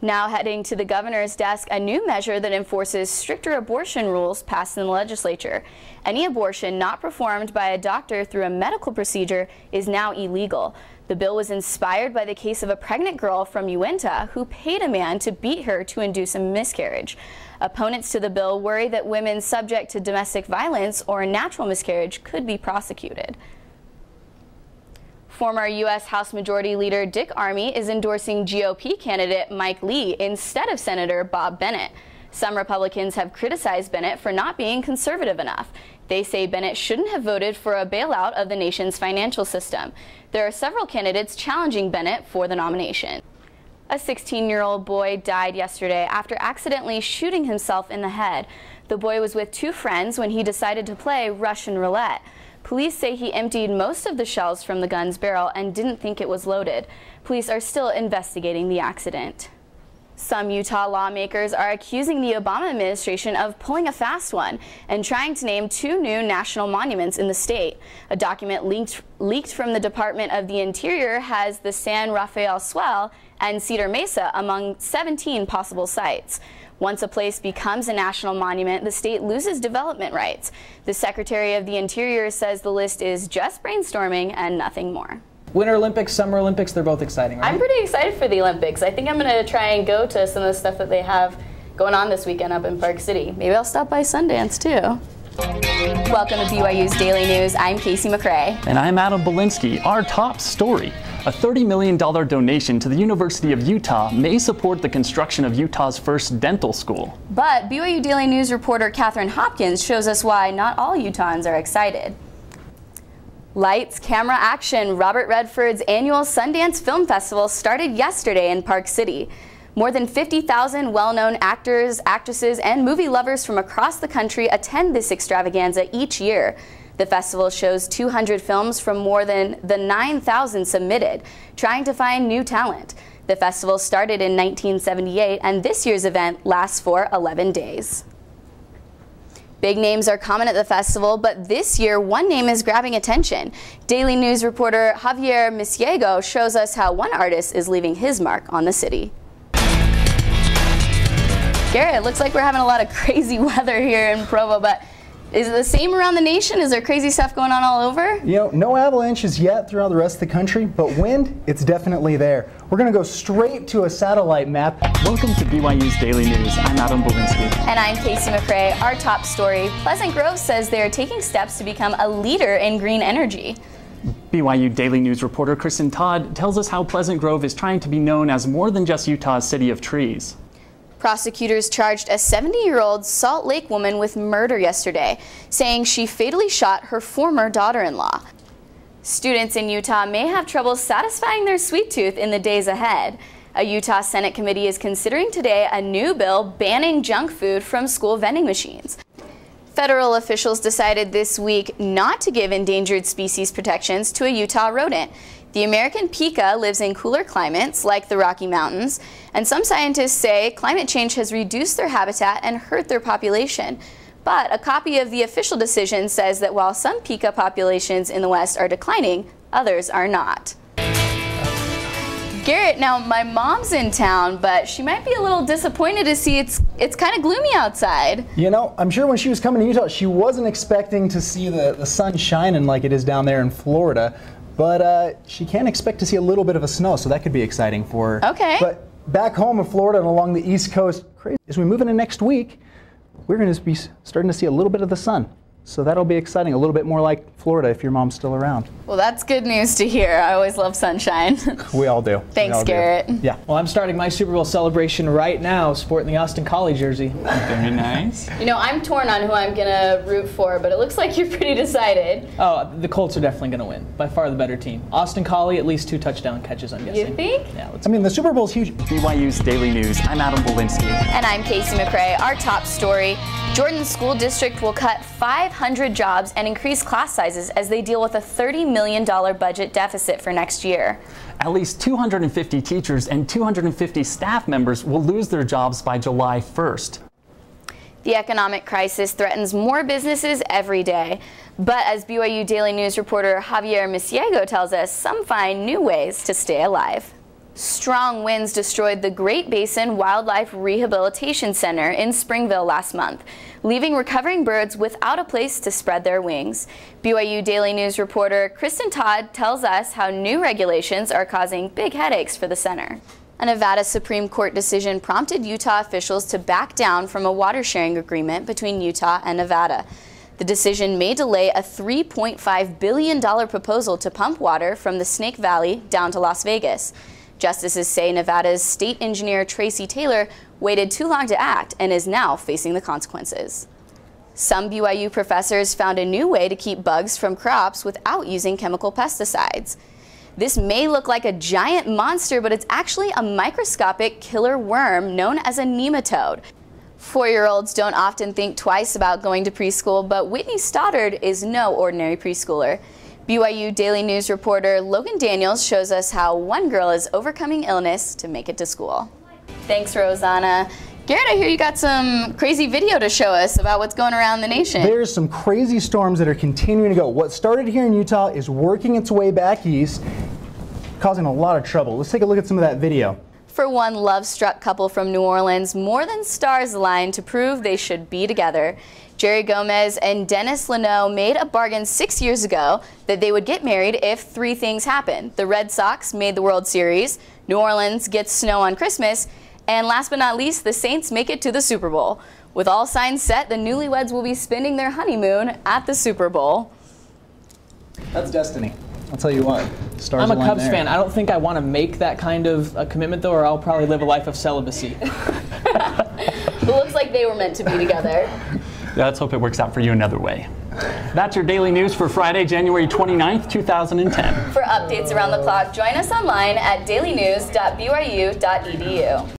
Now heading to the governor's desk, a new measure that enforces stricter abortion rules passed in the legislature. Any abortion not performed by a doctor through a medical procedure is now illegal. The bill was inspired by the case of a pregnant girl from Uinta who paid a man to beat her to induce a miscarriage. Opponents to the bill worry that women subject to domestic violence or a natural miscarriage could be prosecuted. Former U.S. House Majority Leader Dick Armey is endorsing GOP candidate Mike Lee instead of Senator Bob Bennett. Some Republicans have criticized Bennett for not being conservative enough. They say Bennett shouldn't have voted for a bailout of the nation's financial system. There are several candidates challenging Bennett for the nomination. A 16-year-old boy died yesterday after accidentally shooting himself in the head. The boy was with two friends when he decided to play Russian roulette. Police say he emptied most of the shells from the gun's barrel and didn't think it was loaded. Police are still investigating the accident. Some Utah lawmakers are accusing the Obama administration of pulling a fast one and trying to name two new national monuments in the state. A document leaked from the Department of the Interior has the San Rafael Swell and Cedar Mesa among 17 possible sites. Once a place becomes a national monument, the state loses development rights. The Secretary of the Interior says the list is just brainstorming and nothing more. Winter Olympics, Summer Olympics, they're both exciting, right? I'm pretty excited for the Olympics. I think I'm going to try and go to some of the stuff that they have going on this weekend up in Park City. Maybe I'll stop by Sundance too. Welcome to BYU's Daily News. I'm Kasey McRae. And I'm Adam Belinsky. Our top story. A $30 million donation to the University of Utah may support the construction of Utah's first dental school. But BYU Daily News reporter Catherine Hopkins shows us why not all Utahns are excited. Lights, camera, action. Robert Redford's annual Sundance Film Festival started yesterday in Park City. More than 50,000 well-known actors, actresses, and movie lovers from across the country attend this extravaganza each year. The festival shows 200 films from more than the 9,000 submitted, trying to find new talent. The festival started in 1978, and this year's event lasts for 11 days. Big names are common at the festival, but this year one name is grabbing attention. Daily News reporter Javier Misiego shows us how one artist is leaving his mark on the city. Garrett, it looks like we're having a lot of crazy weather here in Provo, but is it the same around the nation? Is there crazy stuff going on all over? You know, no avalanches yet throughout the rest of the country, but wind, it's definitely there. We're going to go straight to a satellite map. Welcome to BYU's Daily News. I'm Adam Belinsky. And I'm Kasey McRae. Our top story, Pleasant Grove says they are taking steps to become a leader in green energy. BYU Daily News reporter Kristen Todd tells us how Pleasant Grove is trying to be known as more than just Utah's city of trees. Prosecutors charged a 70-year-old Salt Lake woman with murder yesterday, saying she fatally shot her former daughter-in-law. Students in Utah may have trouble satisfying their sweet tooth in the days ahead. A Utah Senate committee is considering today a new bill banning junk food from school vending machines. Federal officials decided this week not to give endangered species protections to a Utah rodent. The American pika lives in cooler climates like the Rocky Mountains, and some scientists say climate change has reduced their habitat and hurt their population. But a copy of the official decision says that while some pika populations in the West are declining, others are not. Garrett, now my mom's in town, but she might be a little disappointed to see it's kind of gloomy outside. You know, I'm sure when she was coming to Utah, she wasn't expecting to see the sun shining like it is down there in Florida. But she can expect to see a little bit of a snow, so that could be exciting for her. Okay. But back home in Florida and along the East Coast, as we move into next week, we're going to be starting to see a little bit of the sun. So that'll be exciting, a little bit more like Florida if your mom's still around. Well, that's good news to hear. I always love sunshine. We all do. Thanks, Garrett. Yeah. Well, I'm starting my Super Bowl celebration right now, sporting the Austin Collie jersey. Very nice. You know, I'm torn on who I'm going to root for, but it looks like you're pretty decided. Oh, the Colts are definitely going to win. By far the better team. Austin Collie, at least 2 touchdown catches, I'm guessing. You think? Yeah, I mean, the Super Bowl's huge. BYU's Daily News. I'm Adam Belinsky. And I'm Kasey McRae. Our top story, Jordan School District will cut 500 jobs and increase class sizes as they deal with a $30 million budget deficit for next year. At least 250 teachers and 250 staff members will lose their jobs by July 1st. The economic crisis threatens more businesses every day. But as BYU Daily News reporter Javier Misiego tells us, some find new ways to stay alive. Strong winds destroyed the Great Basin Wildlife Rehabilitation Center in Springville last month, leaving recovering birds without a place to spread their wings. BYU Daily News reporter Kristen Todd tells us how new regulations are causing big headaches for the center. A Nevada Supreme Court decision prompted Utah officials to back down from a water sharing agreement between Utah and Nevada. The decision may delay a $3.5 billion proposal to pump water from the Snake Valley down to Las Vegas. Justices say Nevada's state engineer Tracy Taylor waited too long to act and is now facing the consequences. Some BYU professors found a new way to keep bugs from crops without using chemical pesticides. This may look like a giant monster, but it's actually a microscopic killer worm known as a nematode. 4-year-olds don't often think twice about going to preschool, but Whitney Stoddard is no ordinary preschooler. BYU Daily News reporter Logan Daniels shows us how one girl is overcoming illness to make it to school. Thanks, Rosanna. Garrett, I hear you got some crazy video to show us about what's going around the nation. There's some crazy storms that are continuing to go. What started here in Utah is working its way back east, causing a lot of trouble. Let's take a look at some of that video. For one love-struck couple from New Orleans, more than stars aligned to prove they should be together. Jerry Gomez and Dennis Leno made a bargain 6 years ago that they would get married if 3 things happened. The Red Sox made the World Series, New Orleans gets snow on Christmas, and last but not least, the Saints make it to the Super Bowl. With all signs set, the newlyweds will be spending their honeymoon at the Super Bowl. That's destiny. I'll tell you what. Stars I'm a Cubs there. fan. I don't think I want to make that kind of a commitment, though, or I'll probably live a life of celibacy. It looks like they were meant to be together. Let's hope it works out for you another way. That's your daily news for Friday, January 29th, 2010. For updates around the clock, join us online at dailynews.byu.edu.